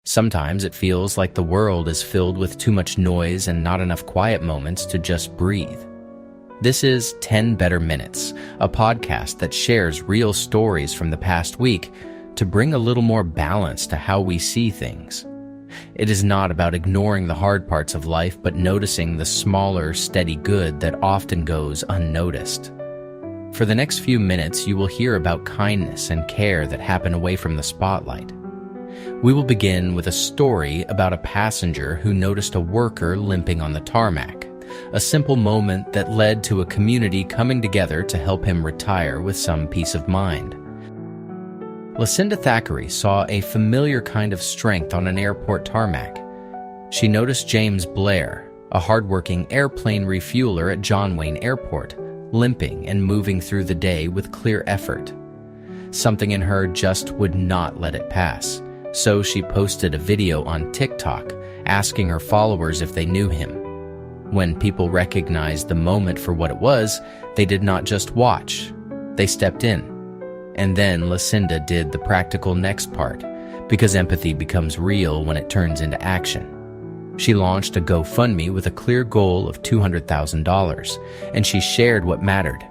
Sometimes it feels like the world is filled with too much noise and not enough quiet moments to just breathe. This is 10 Better Minutes, a podcast that shares real stories from the past week to bring a little more balance to how we see things. It is not about ignoring the hard parts of life, but noticing the smaller, steady good that often goes unnoticed. For the next few minutes, you will hear about kindness and care that happen away from the spotlight. We will begin with a story about a passenger who noticed a worker limping on the tarmac, a simple moment that led to a community coming together to help him retire with some peace of mind. Lucinda Thackeray saw a familiar kind of strength on an airport tarmac. She noticed James Blair, a hardworking airplane refueler at John Wayne Airport, limping and moving through the day with clear effort. Something in her just would not let it pass, so she posted a video on TikTok asking her followers if they knew him. When people recognized the moment for what it was, they did not just watch, they stepped in. And then Lucinda did the practical next part, because empathy becomes real when it turns into action. She launched a GoFundMe with a clear goal of $200,000, and she shared what mattered.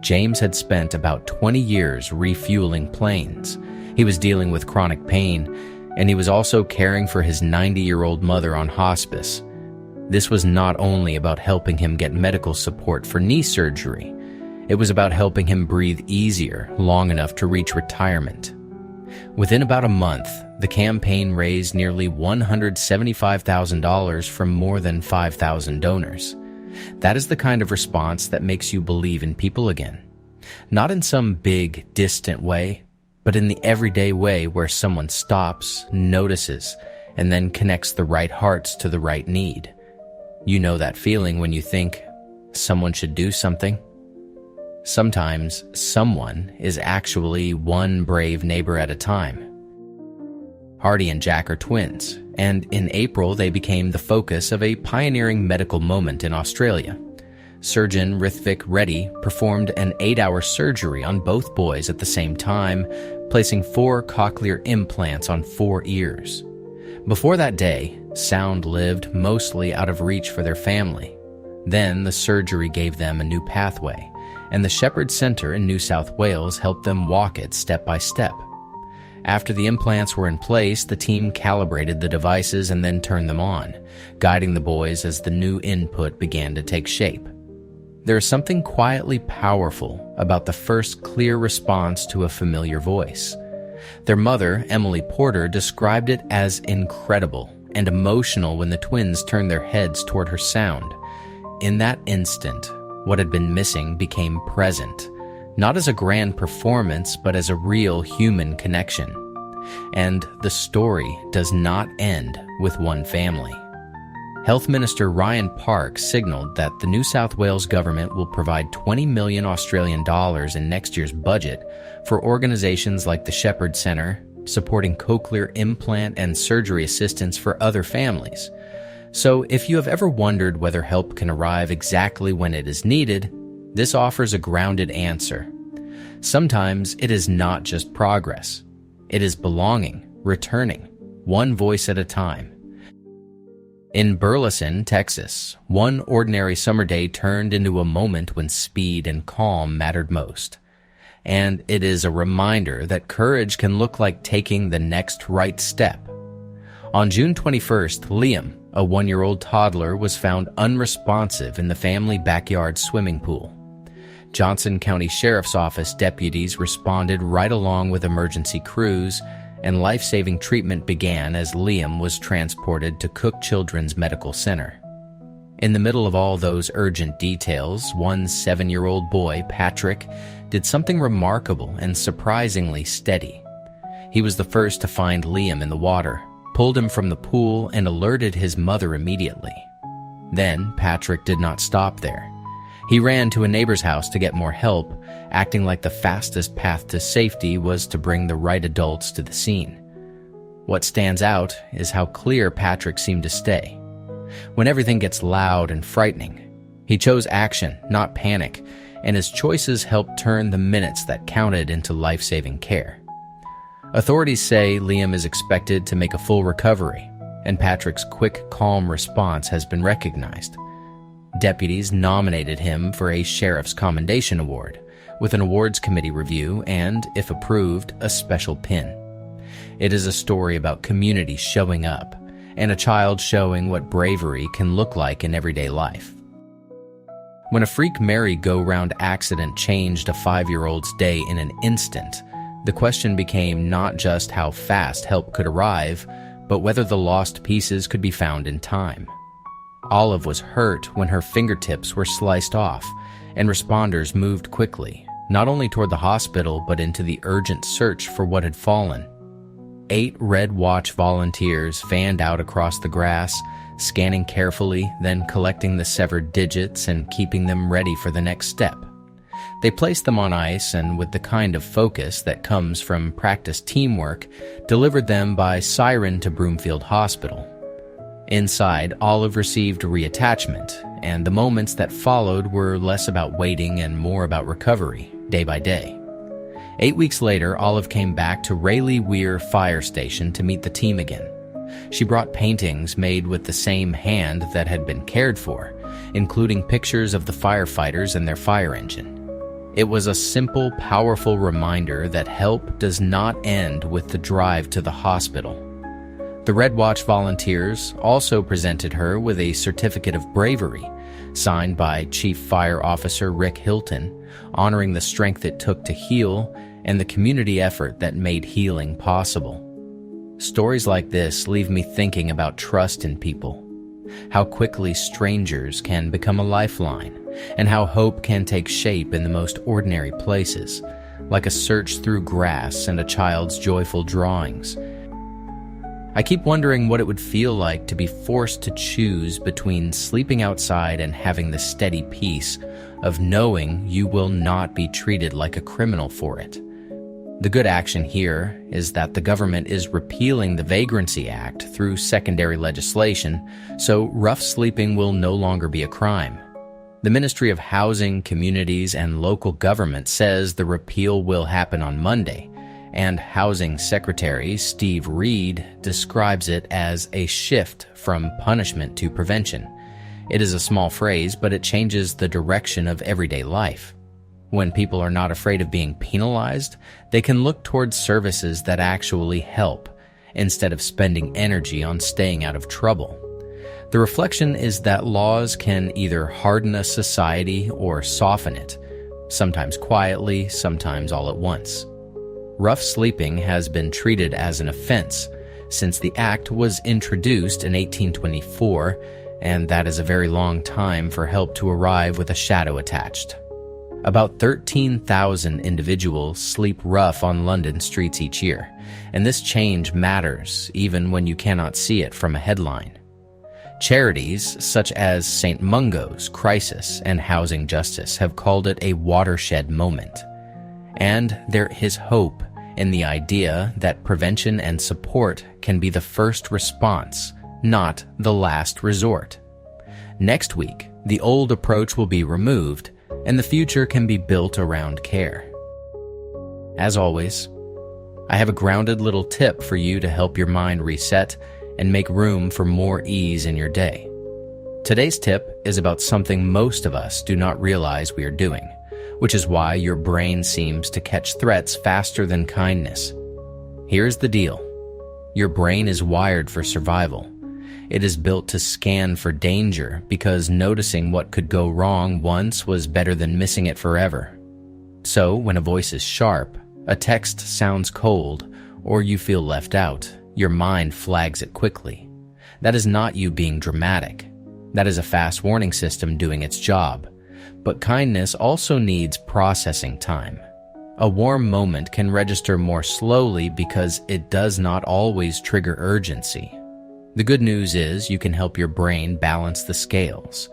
James had spent about 20 years refueling planes. He was dealing with chronic pain, and he was also caring for his 90-year-old mother on hospice. This was not only about helping him get medical support for knee surgery, it was about helping him breathe easier long enough to reach retirement. Within about a month, the campaign raised nearly $175,000 from more than 5,000 donors. That is the kind of response that makes you believe in people again. Not in some big, distant way, but in the everyday way where someone stops, notices, and then connects the right hearts to the right need. You know that feeling when you think, someone should do something? Sometimes someone is actually one brave neighbor at a time. Hardy and Jack are twins, and in April they became the focus of a pioneering medical moment in Australia. Surgeon Rithvik Reddy performed an 8-hour surgery on both boys at the same time, placing 4 cochlear implants on 4 ears. Before that day, sound lived mostly out of reach for their family. Then the surgery gave them a new pathway, and the Shepherd Centre in New South Wales helped them walk it step by step. After the implants were in place, the team calibrated the devices and then turned them on, guiding the boys as the new input began to take shape. There is something quietly powerful about the first clear response to a familiar voice. Their mother, Emily Porter, described it as incredible and emotional when the twins turned their heads toward her sound. In that instant, what had been missing became present, not as a grand performance, but as a real human connection. And the story does not end with one family. Health Minister Ryan Park signaled that the New South Wales government will provide 20 million Australian dollars in next year's budget for organizations like the Shepherd Centre, supporting cochlear implant and surgery assistance for other families. So if you have ever wondered whether help can arrive exactly when it is needed, this offers a grounded answer. Sometimes it is not just progress. It is belonging, returning, one voice at a time. In Burleson, Texas, one ordinary summer day turned into a moment when speed and calm mattered most. And it is a reminder that courage can look like taking the next right step. On June 21st, Liam, a 1-year-old toddler, was found unresponsive in the family backyard swimming pool. Johnson County Sheriff's Office deputies responded right along with emergency crews, and life-saving treatment began as Liam was transported to Cook Children's Medical Center. In the middle of all those urgent details, one 7-year-old boy, Patrick, did something remarkable and surprisingly steady. He was the first to find Liam in the water, pulled him from the pool, and alerted his mother immediately. Then Patrick did not stop there. He ran to a neighbor's house to get more help, acting like the fastest path to safety was to bring the right adults to the scene. What stands out is how clear Patrick seemed to stay. When everything gets loud and frightening, he chose action, not panic, and his choices helped turn the minutes that counted into life-saving care. Authorities say Liam is expected to make a full recovery, and Patrick's quick, calm response has been recognized. Deputies nominated him for a Sheriff's Commendation Award, with an awards committee review and, if approved, a special pin. It is a story about community showing up, and a child showing what bravery can look like in everyday life. When a freak merry-go-round accident changed a 5-year-old's day in an instant, the question became not just how fast help could arrive, but whether the lost pieces could be found in time. Olive was hurt when her fingertips were sliced off, and responders moved quickly, not only toward the hospital but into the urgent search for what had fallen. 8 Red Watch volunteers fanned out across the grass, scanning carefully, then collecting the severed digits and keeping them ready for the next step. They placed them on ice and, with the kind of focus that comes from practiced teamwork, delivered them by siren to Broomfield Hospital. Inside, Olive received reattachment, and the moments that followed were less about waiting and more about recovery, day by day. 8 weeks later, Olive came back to Rayleigh Weir Fire Station to meet the team again. She brought paintings made with the same hand that had been cared for, including pictures of the firefighters and their fire engine. It was a simple, powerful reminder that help does not end with the drive to the hospital. The Red Watch volunteers also presented her with a certificate of bravery, signed by Chief Fire Officer Rick Hilton, honoring the strength it took to heal and the community effort that made healing possible. Stories like this leave me thinking about trust in people, how quickly strangers can become a lifeline, and how hope can take shape in the most ordinary places, like a search through grass and a child's joyful drawings. I keep wondering what it would feel like to be forced to choose between sleeping outside and having the steady peace of knowing you will not be treated like a criminal for it. The good action here is that the government is repealing the Vagrancy Act through secondary legislation, so rough sleeping will no longer be a crime. The Ministry of Housing, Communities, and Local Government says the repeal will happen on Monday, and Housing Secretary Steve Reed describes it as a shift from punishment to prevention. It is a small phrase, but it changes the direction of everyday life. When people are not afraid of being penalized, they can look towards services that actually help, instead of spending energy on staying out of trouble. The reflection is that laws can either harden a society or soften it, sometimes quietly, sometimes all at once. Rough sleeping has been treated as an offense since the act was introduced in 1824, and that is a very long time for help to arrive with a shadow attached. About 13,000 individuals sleep rough on London streets each year, and this change matters even when you cannot see it from a headline. Charities such as St. Mungo's, Crisis, and Housing Justice have called it a watershed moment. And there is hope in the idea that prevention and support can be the first response, not the last resort. Next week, the old approach will be removed, and the future can be built around care. As always, I have a grounded little tip for you to help your mind reset and make room for more ease in your day. Today's tip is about something most of us do not realize we are doing, which is why your brain seems to catch threats faster than kindness. Here's the deal. Your brain is wired for survival. It is built to scan for danger because noticing what could go wrong once was better than missing it forever. So, when a voice is sharp, a text sounds cold, or you feel left out, your mind flags it quickly. That is not you being dramatic. That is a fast warning system doing its job. But kindness also needs processing time. A warm moment can register more slowly because it does not always trigger urgency. The good news is you can help your brain balance the scales.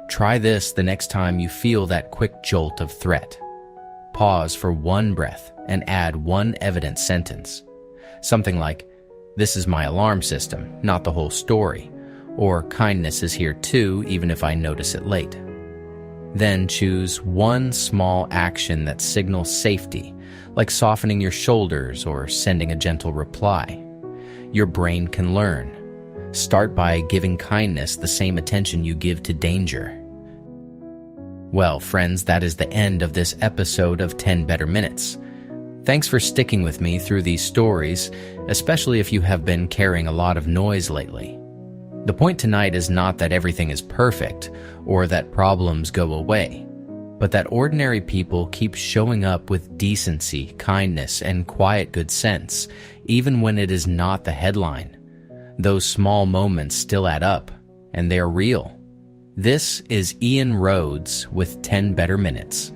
Try this the next time you feel that quick jolt of threat. Pause for one breath and add one evident sentence. Something like, "This is my alarm system, not the whole story," or "Kindness is here too, even if I notice it late." Then choose one small action that signals safety, like softening your shoulders or sending a gentle reply. Your brain can learn. Start by giving kindness the same attention you give to danger. Well, friends, that is the end of this episode of 10 Better Minutes. Thanks for sticking with me through these stories, especially if you have been carrying a lot of noise lately. The point tonight is not that everything is perfect or that problems go away, but that ordinary people keep showing up with decency, kindness, and quiet good sense, even when it is not the headline. Those small moments still add up, and they're real. This is Ian Rhodes with 10 Better Minutes.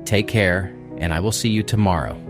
Take care, and I will see you tomorrow.